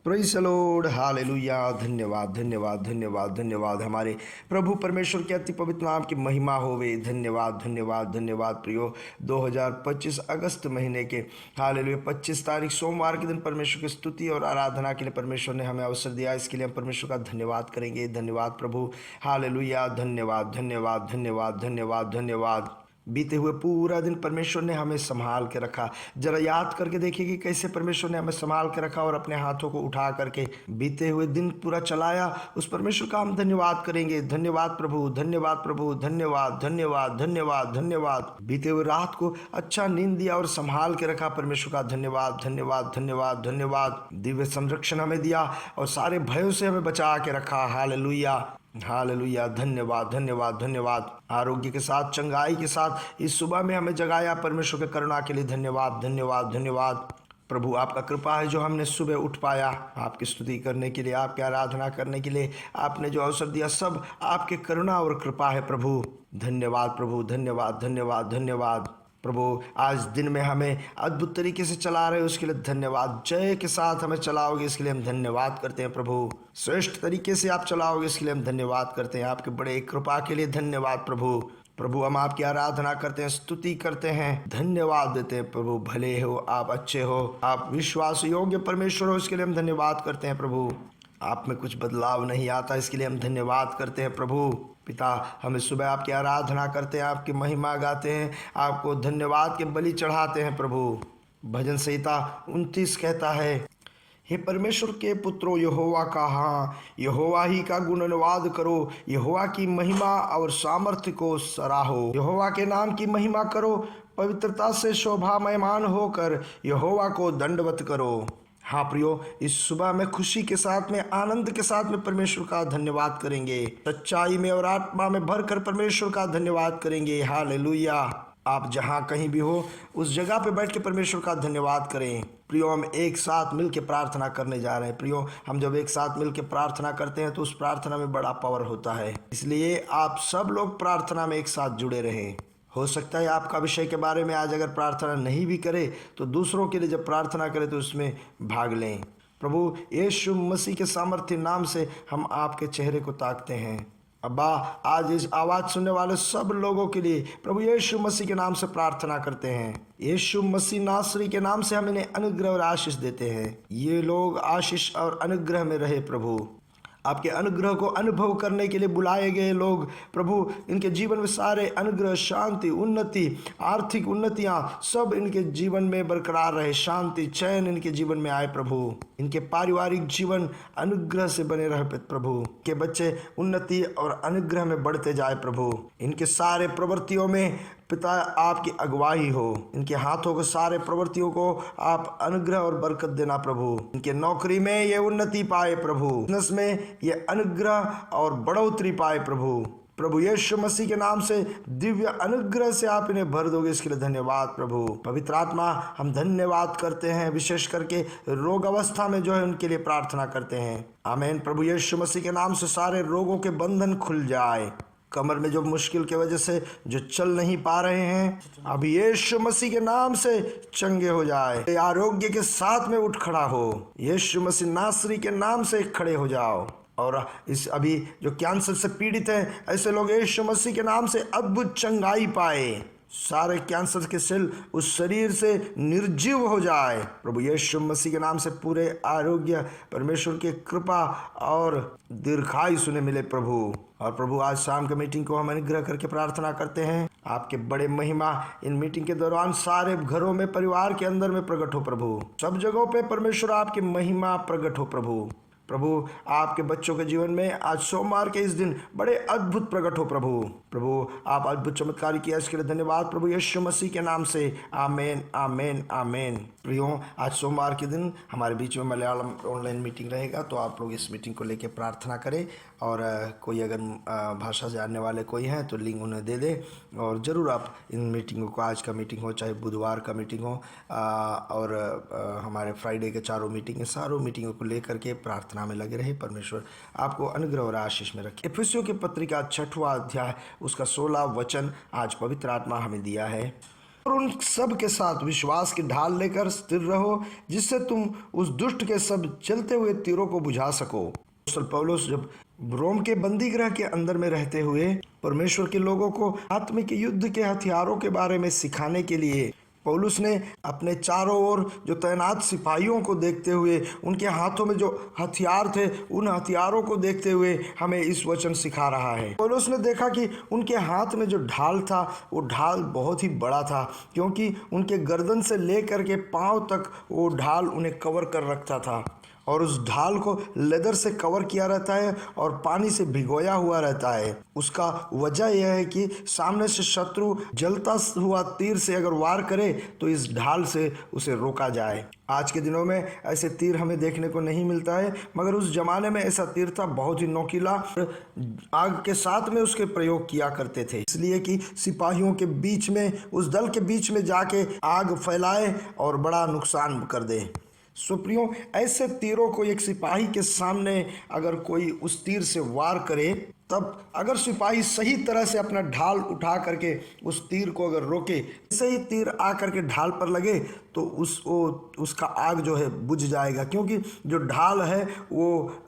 Praise the Lord, hallelujah. धन्यवाद, धन्यवाद, धन्यवाद, धन्यवाद। हमारे प्रभु परमेश्वर के अति पवित्र नाम की महिमा होवे। धन्यवाद, धन्यवाद, धन्यवाद। प्रियो, 2025 अगस्त महीने के हालेलुया 25 तारीख सोमवार के दिन परमेश्वर की स्तुति और आराधना के लिए परमेश्वर ने हमें अवसर दिया। इसके लिए हम परमेश्वर का धन्यवाद करेंगे। धन्यवाद प्रभु, हालेलुया। धन्यवाद, धन्यवाद, धन्यवाद, धन्यवाद, धन्यवाद। बीते हुए पूरा दिन परमेश्वर ने हमें संभाल के रखा। जरा याद करके देखिए कि कैसे परमेश्वर ने हमें संभाल के रखा और अपने हाथों को उठा करके बीते हुए दिन पूरा चलाया। उस परमेश्वर का हम धन्यवाद करेंगे। धन्यवाद प्रभु, धन्यवाद प्रभु, धन्यवाद, धन्यवाद, धन्यवाद, धन्यवाद। बीते हुए रात को अच्छा नींद दिया और संभाल के रखा। परमेश्वर का धन्यवाद, धन्यवाद, धन्यवाद, धन्यवाद। दिव्य संरक्षण हमें दिया और सारे भयों से हमें बचा के रखा। Hallelujah, hallelujah. धन्यवाद, धन्यवाद, धन्यवाद। आरोग्य के साथ, चंगाई के साथ इस सुबह में हमें जगाया। परमेश्वर के करुणा के लिए धन्यवाद, धन्यवाद, धन्यवाद। प्रभु आपका कृपा है जो हमने सुबह उठ पाया। आपकी स्तुति करने के लिए, आपकी आराधना करने के लिए आपने जो अवसर दिया, सब आपके करुणा और कृपा है प्रभु। धन्यवाद प्रभु, धन्यवाद, धन्यवाद, धन्यवाद। प्रभु आज दिन में हमें अद्भुत तरीके से चला रहे हो, उसके लिए धन्यवाद। जय के साथ हमें चलाओगे, इसके लिए हम धन्यवाद करते हैं प्रभु। श्रेष्ठ तरीके से आप चलाओगे, इसके लिए हम धन्यवाद करते हैं। आपके बड़े कृपा के लिए धन्यवाद प्रभु। प्रभु हम आपकी आराधना करते हैं, स्तुति करते हैं, धन्यवाद देते हैं प्रभु। भले हो आप, अच्छे हो आप, विश्वास योग्य परमेश्वर हो, इसके लिए हम धन्यवाद करते हैं प्रभु। आप में कुछ बदलाव नहीं आता, इसके लिए हम धन्यवाद करते हैं प्रभु। पिता हमें सुबह आपकी आराधना करते हैं, आपकी महिमा गाते हैं, आपको धन्यवाद के बलि चढ़ाते हैं प्रभु। भजन संहिता 29 कहता है, हे परमेश्वर के पुत्रों, यहोवा का हाँ, यहोवा ही का गुणवाद करो, यहोवा की महिमा और सामर्थ्य को सराहो। यहोवा के नाम की महिमा करो, पवित्रता से शोभामयमान होकर यहोवा को दंडवत करो। हाँ प्रियो, इस सुबह में खुशी के साथ में, आनंद के साथ में परमेश्वर का धन्यवाद करेंगे। सच्चाई में और आत्मा में भरकर परमेश्वर का धन्यवाद करेंगे। हालेलुया। आप जहाँ कहीं भी हो, उस जगह पे बैठ के परमेश्वर का धन्यवाद करें। प्रियो, हम एक साथ मिल के प्रार्थना करने जा रहे हैं। प्रियो, हम जब एक साथ मिल के प्रार्थना करते हैं तो उस प्रार्थना में बड़ा पावर होता है। इसलिए आप सब लोग प्रार्थना में एक साथ जुड़े रहें। हो सकता है आपका विषय के बारे में आज अगर प्रार्थना नहीं भी करे तो दूसरों के लिए जब प्रार्थना करें तो उसमें भाग लें। प्रभु यीशु मसीह के सामर्थ्य नाम से हम आपके चेहरे को ताकते हैं। अब्बा, आज इस आवाज़ सुनने वाले सब लोगों के लिए प्रभु यीशु मसीह के नाम से प्रार्थना करते हैं। यीशु मसीह नासरी के नाम से हम इन्हें अनुग्रह और आशीष देते हैं। ये लोग आशीष और अनुग्रह में रहे प्रभु। आपके अनुग्रह को अनुभव करने के लिए बुलाए गए लोग प्रभु, इनके जीवन में सारे अनुग्रह, शांति, उन्नति, आर्थिक उन्नतियां सब इनके जीवन में बरकरार रहे। शांति, चैन इनके जीवन में आए प्रभु। इनके पारिवारिक जीवन अनुग्रह से बने रहे प्रभु। के बच्चे उन्नति और अनुग्रह में बढ़ते जाए प्रभु। इनके सारे प्रवृत्तियों में पिता आपकी अगुवाई हो। इनके हाथों के सारे प्रवृत्तियों को आप अनुग्रह और बरकत देना प्रभु। इनके नौकरी में ये उन्नति पाए प्रभु, बिजनेस में ये अनुग्रह और बढ़ोतरी पाए प्रभु। प्रभु यीशु मसीह के नाम से दिव्य अनुग्रह से आप इन्हें भर दोगे, इसके लिए धन्यवाद प्रभु। पवित्र आत्मा, हम धन्यवाद करते हैं, विशेष करके रोग अवस्था में जो है उनके लिए प्रार्थना करते हैं। आमीन। प्रभु यीशु मसीह के नाम से सारे रोगों के बंधन खुल जाए। कमर में जो मुश्किल की वजह से जो चल नहीं पा रहे हैं, अभी यीशु मसीह के नाम से चंगे हो जाए। आरोग्य के साथ में उठ खड़ा हो। यीशु मसीह नासरी के नाम से खड़े हो जाओ। और इस अभी जो कैंसर से पीड़ित हैं, ऐसे लोग यीशु मसीह के नाम से अद्भुत चंगाई पाए। सारे कैंसर के सेल उस शरीर से निर्जीव हो जाए प्रभु यीशु मसीह के नाम से। पूरे आरोग्य, परमेश्वर की कृपा और दीर्घायुष्य सुने मिले प्रभु। और प्रभु आज शाम के मीटिंग को हम अनुग्रह करके प्रार्थना करते हैं। आपके बड़े महिमा इन मीटिंग के दौरान सारे घरों में, परिवार के अंदर में प्रकट हो प्रभु। सब जगहों पे परमेश्वर आपकी महिमा प्रकट हो प्रभु। प्रभु आपके बच्चों के जीवन में आज सोमवार के इस दिन बड़े अद्भुत प्रकट हो प्रभु। प्रभु आप अद्भुत चमत्कार किया, इसके लिए धन्यवाद प्रभु यीशु मसीह के नाम से। आमेन, आमेन, आमेन। प्रियो, आज सोमवार के दिन हमारे बीच में मलयालम ऑनलाइन मीटिंग रहेगा, तो आप लोग इस मीटिंग को लेकर प्रार्थना करें। और कोई अगर भाषा जानने वाले कोई हैं तो लिंक उन्हें दे दें। और ज़रूर आप इन मीटिंगों को, आज का मीटिंग हो चाहे बुधवार का मीटिंग हो और हमारे फ्राइडे के चारों मीटिंग है, सारों मीटिंगों को लेकर के प्रार्थना में लगे रहे। परमेश्वर आपको अनुग्रह और आशीष में रखे। इफिसियों की पत्रिका 6वां अध्याय उसका 16 वचन आज पवित्र आत्मा हमें दिया है। और उन सब के साथ विश्वास की ढाल लेकर स्थिर रहो, जिससे तुम उस दुष्ट के सब चलते हुए तीरों को बुझा सको। अपोस्तल पौलुस जब रोम के बंदी गृह के अंदर में रहते हुए परमेश्वर के लोगों को आत्मिक युद्ध के हथियारों के बारे में सिखाने के लिए पौलुस ने अपने चारों ओर जो तैनात सिपाहियों को देखते हुए, उनके हाथों में जो हथियार थे, उन हथियारों को देखते हुए हमें इस वचन सिखा रहा है। पौलुस ने देखा कि उनके हाथ में जो ढाल था वो ढाल बहुत ही बड़ा था, क्योंकि उनके गर्दन से लेकर के पांव तक वो ढाल उन्हें कवर कर रखता था और उस ढाल को लेदर से कवर किया रहता है और पानी से भिगोया हुआ रहता है। उसका वजह यह है कि सामने से शत्रु जलता हुआ तीर से अगर वार करे तो इस ढाल से उसे रोका जाए। आज के दिनों में ऐसे तीर हमें देखने को नहीं मिलता है, मगर उस जमाने में ऐसा तीर था, बहुत ही नोकीला, आग के साथ में उसके प्रयोग किया करते थे, इसलिए कि सिपाहियों के बीच में, उस दल के बीच में जाके आग फैलाए और बड़ा नुकसान कर दे। सुप्रियो, ऐसे तीरों को एक सिपाही के सामने अगर कोई उस तीर से वार करे, तब अगर सिपाही सही तरह से अपना ढाल उठा करके उस तीर को अगर रोके, सही तीर आ करके ढाल पर लगे तो उसका आग जो है बुझ जाएगा, क्योंकि जो ढाल है वो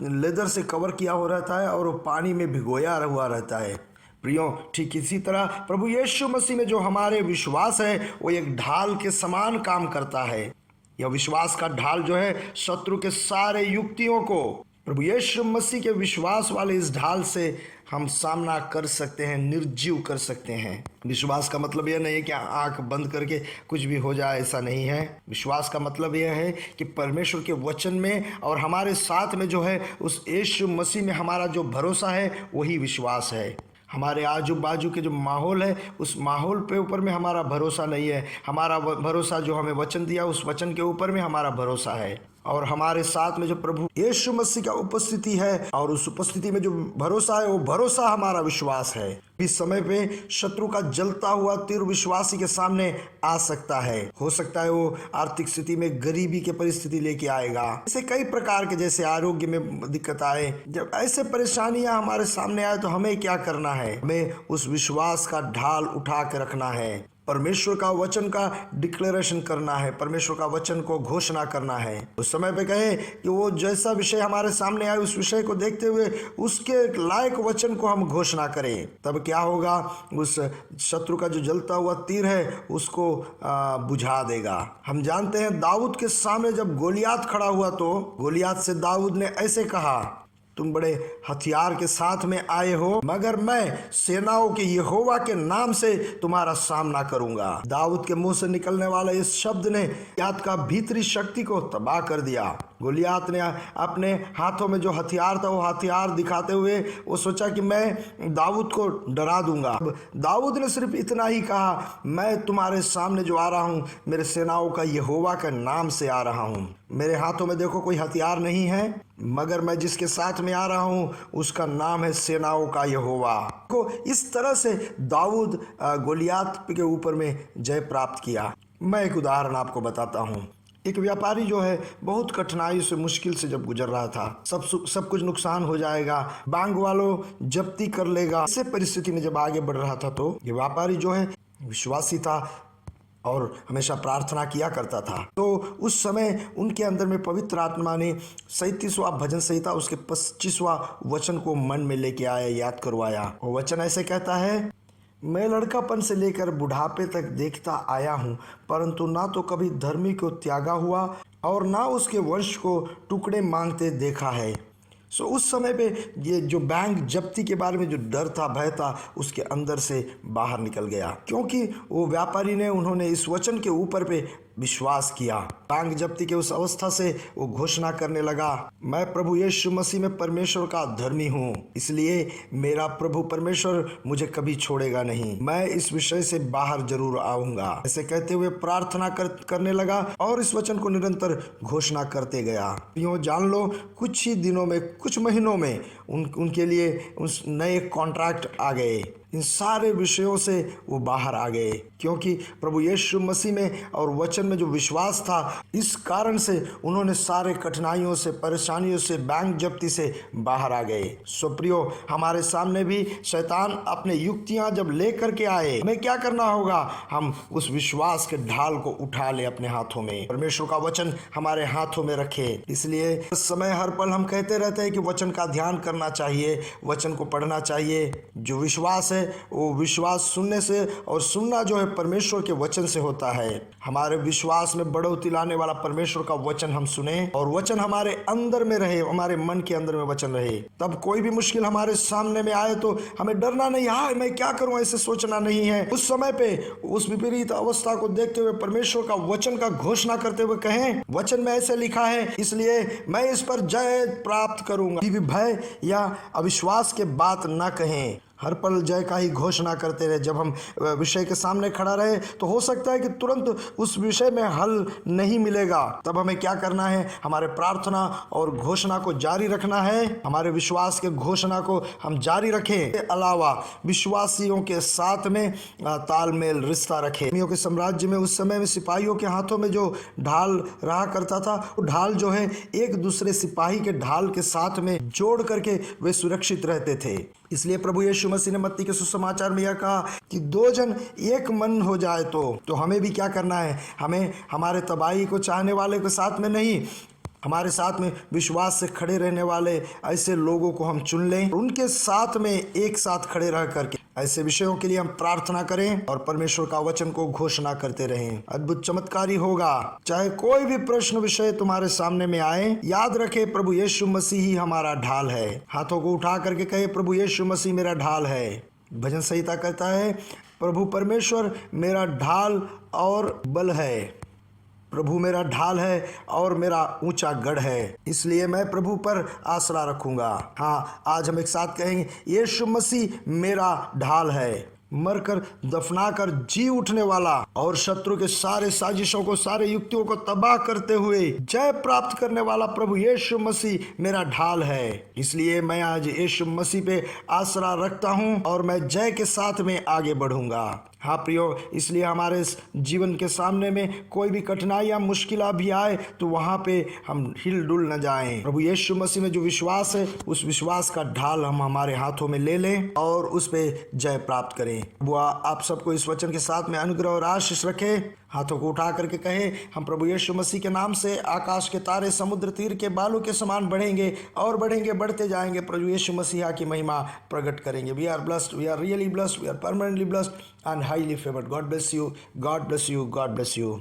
लेदर से कवर किया हो रहता है और वो पानी में भिगोया हुआ रहता है। प्रियो, ठीक इसी तरह प्रभु यीशु मसीह में जो हमारे विश्वास है वो एक ढाल के समान काम करता है। यह विश्वास का ढाल जो है शत्रु के सारे युक्तियों को प्रभु यीशु मसीह के विश्वास वाले इस ढाल से हम सामना कर सकते हैं, निर्जीव कर सकते हैं। विश्वास का मतलब यह नहीं है कि आंख बंद करके कुछ भी हो जाए, ऐसा नहीं है। विश्वास का मतलब यह है कि परमेश्वर के वचन में और हमारे साथ में जो है उस यीशु मसीह में हमारा जो भरोसा है वही विश्वास है। हमारे आजू बाजू के जो माहौल है उस माहौल पे ऊपर में हमारा भरोसा नहीं है। हमारा भरोसा जो हमें वचन दिया उस वचन के ऊपर में हमारा भरोसा है। और हमारे साथ में जो प्रभु यीशु मसीह का उपस्थिति है और उस उपस्थिति में जो भरोसा है वो भरोसा हमारा विश्वास है। इस समय पे शत्रु का जलता हुआ तीर विश्वासी के सामने आ सकता है। हो सकता है वो आर्थिक स्थिति में गरीबी की परिस्थिति लेके आएगा, ऐसे कई प्रकार के, जैसे आरोग्य में दिक्कत आए। जब ऐसे परेशानियां हमारे सामने आए तो हमें क्या करना है? हमें उस विश्वास का ढाल उठा के रखना है, परमेश्वर का वचन का डिक्लेरेशन करना है, परमेश्वर का वचन को घोषणा करना है। उस समय पे कहे कि वो जैसा विषय हमारे सामने आए उस विषय को देखते हुए उसके लायक वचन को हम घोषणा करें। तब क्या होगा? उस शत्रु का जो जलता हुआ तीर है उसको बुझा देगा। हम जानते हैं दाऊद के सामने जब गोलियात खड़ा हुआ तो गोलियात से दाऊद ने ऐसे कहा, तुम बड़े हथियार के साथ में आए हो, मगर मैं सेनाओं के यहोवा के नाम से तुम्हारा सामना करूंगा। दाऊद के मुंह से निकलने वाला इस शब्द ने गोलियात का भीतरी शक्ति को तबाह कर दिया। गोलियात ने अपने हाथों में जो हथियार था वो हथियार दिखाते हुए वो सोचा कि मैं दाऊद को डरा दूंगा। दाऊद ने सिर्फ इतना ही कहा, मैं तुम्हारे सामने जो आ रहा हूं मेरे सेनाओं का यहोवा के नाम से आ रहा हूं। मेरे हाथों में देखो कोई हथियार नहीं है, मगर मैं जिसके साथ में आ रहा हूं उसका नाम है सेनाओं का यहोवा। को इस तरह से दाऊद गोलियात के ऊपर में जय प्राप्त किया। मैं एक उदाहरण आपको बताता हूं। एक व्यापारी जो है बहुत कठिनाई से, मुश्किल से जब गुजर रहा था, सब कुछ नुकसान हो जाएगा, बैंक वालों जब्ती कर लेगा, ऐसे परिस्थिति में जब आगे बढ़ रहा था तो ये व्यापारी जो है विश्वासी था और हमेशा प्रार्थना किया करता था। तो उस समय उनके अंदर में पवित्र आत्मा ने 37वां भजन संहिता उसके 25वां वचन को मन में लेके आया, याद करवाया। वो वचन ऐसे कहता है, मैं लड़कापन से लेकर बुढ़ापे तक देखता आया हूँ, परंतु ना तो कभी धर्मी को त्यागा हुआ और ना उसके वंश को टुकड़े मांगते देखा है। उस समय पे ये जो बैंक जब्ती के बारे में जो डर था, भय था, उसके अंदर से बाहर निकल गया, क्योंकि वो व्यापारी ने उन्होंने इस वचन के ऊपर पे विश्वास किया। बैंक जब्ती के उस अवस्था से वो घोषणा करने लगा, मैं प्रभु यीशु मसीह में परमेश्वर का धर्मी हूँ, इसलिए मेरा प्रभु परमेश्वर मुझे कभी छोड़ेगा नहीं, मैं इस विषय से बाहर जरूर आऊंगा। ऐसे कहते हुए प्रार्थना करने लगा और इस वचन को निरंतर घोषणा करते गया। यूँ जान लो, कुछ ही दिनों में, कुछ महीनों में उनके लिए उस नए कॉन्ट्रैक्ट आ गए। इन सारे विषयों से वो बाहर आ गए, क्योंकि प्रभु यीशु मसीह में और वचन में जो विश्वास था, इस कारण से उन्होंने सारे कठिनाइयों से, परेशानियों से, बैंक जब्ती से बाहर आ गए। सो प्रियो, हमारे सामने भी शैतान अपने युक्तियां जब लेकर के आए, हमें क्या करना होगा? हम उस विश्वास के ढाल को उठा ले अपने हाथों में, परमेश्वर का वचन हमारे हाथों में रखे। इसलिए इस समय हर पल हम कहते रहते हैं कि वचन का ध्यान करना चाहिए, वचन को पढ़ना चाहिए। जो विश्वास है वो विश्वास सुनने से, और सुनना जो है परमेश्वर के वचन से होता है। हमारे विश्वास में बढ़ोतरी लाने वाला परमेश्वर का वचन हम सुने, और वचन हमारे अंदर में रहे, हमारे मन के अंदर में वचन रहे। तब कोई भी मुश्किल हमारे सामने में आए तो हमें डरना नहीं, हाँ मैं क्या करूं, ऐसे सोचना नहीं है। उस समय पे उस विपरीत अवस्था को देखते हुए परमेश्वर का वचन का घोषणा करते हुए कहें, वचन में ऐसे लिखा है, इसलिए मैं इस पर जय प्राप्त करूंगा। कभी भी भय या अविश्वास के बात ना कहें, हर पल जय का ही घोषणा करते रहे। जब हम विषय के सामने खड़ा रहे तो हो सकता है कि तुरंत उस विषय में हल नहीं मिलेगा, तब हमें क्या करना है? हमारे प्रार्थना और घोषणा को जारी रखना है, हमारे विश्वास के घोषणा को हम जारी रखें। इसके अलावा विश्वासियों के साथ में तालमेल, रिश्ता रखें। के साम्राज्य में उस समय में सिपाहियों के हाथों में जो ढाल रहा करता था, वो ढाल जो है एक दूसरे सिपाही के ढाल के साथ में जोड़ करके वे सुरक्षित रहते थे। इसलिए प्रभु यीशु मसीह ने मत्ती के सुसमाचार में यह कहा कि दो जन एक मन हो जाए तो हमें भी क्या करना है? हमें हमारे तबाही को चाहने वाले के साथ में नहीं, हमारे साथ में विश्वास से खड़े रहने वाले ऐसे लोगों को हम चुन लें, उनके साथ में एक साथ खड़े रह करके ऐसे विषयों के लिए हम प्रार्थना करें और परमेश्वर का वचन को घोषणा करते रहें। अद्भुत चमत्कारी होगा। चाहे कोई भी प्रश्न विषय तुम्हारे सामने में आए, याद रखे प्रभु यीशु मसीह ही हमारा ढाल है। हाथों को उठा करके कहे, प्रभु यीशु मसीह मेरा ढाल है। भजन संहिता कहता है, प्रभु परमेश्वर मेरा ढाल और बल है, प्रभु मेरा ढाल है और मेरा ऊंचा गढ़ है, इसलिए मैं प्रभु पर आसरा रखूंगा। हाँ, आज हम एक साथ कहेंगे, यीशु मसीह मेरा ढाल है, मरकर दफनाकर जी उठने वाला और शत्रु के सारे साजिशों को, सारे युक्तियों को तबाह करते हुए जय प्राप्त करने वाला प्रभु यीशु मसीह मेरा ढाल है। इसलिए मैं आज यीशु मसीह पे आसरा रखता हूँ और मैं जय के साथ में आगे बढ़ूंगा। हाँ प्रियो, इसलिए हमारे जीवन के सामने में कोई भी कठिनाई या मुश्किल भी आए तो वहाँ पे हम हिल डुल न जाएं। प्रभु यीशु मसीह में जो विश्वास है, उस विश्वास का ढाल हम हमारे हाथों में ले लें और उस पे जय प्राप्त करें। वो आप सबको इस वचन के साथ में अनुग्रह और आशीष रखे। हाथों को उठा करके कहे, हम प्रभु यीशु मसीह के नाम से आकाश के तारे समुद्र तीर के बालू के समान बढ़ेंगे और बढ़ेंगे, बढ़ते जाएंगे। प्रभु यीशु मसीहा की महिमा प्रकट करेंगे। We are blessed, we are really blessed, we are permanently blessed and highly favoured. God bless you, God bless you, God bless you.